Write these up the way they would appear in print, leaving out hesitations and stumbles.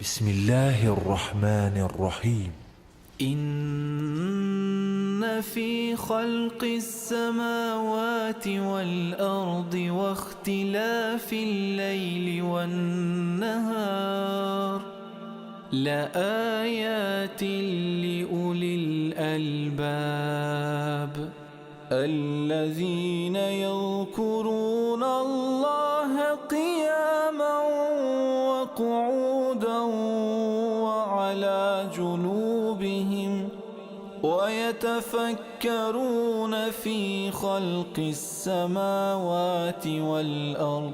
بسم الله الرحمن الرحيم. إن في خلق السماوات والأرض واختلاف الليل والنهار لآيات لأولي الألباب الذين يذكرون الله قياما وقعودا وعلى جنوبهم ويتفكرون في خلق السماوات والأرض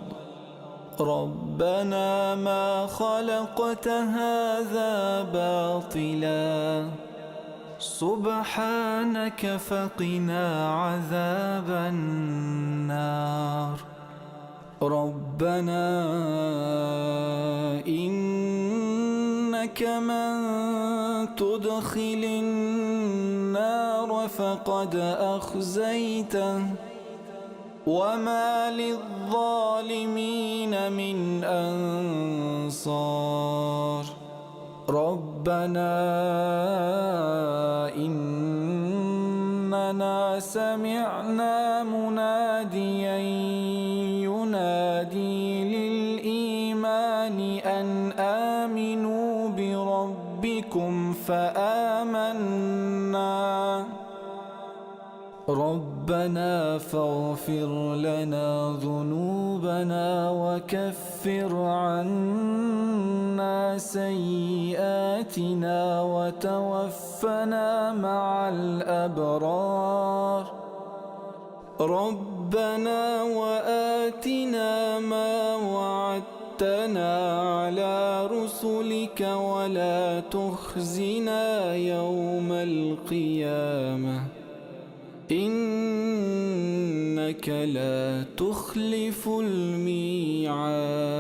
ربنا ما خلقت هذا باطلا سبحانك فقنا عذاب النار ربنا إنك من تدخل النار فقد أخزيته وما للظالمين من أنصار ربنا إننا سمعنا مناديا ينادي للإيمان أن آمنوا بربكم فآمنا ربنا فاغفر لنا ذنوبنا وكفر عنا سيئاتنا وتوفنا مع الأبرار ربنا وآتنا ما وعدتنا على رسلك ولا تخزنا يوم القيامة إنك لا تخلف الميعاد.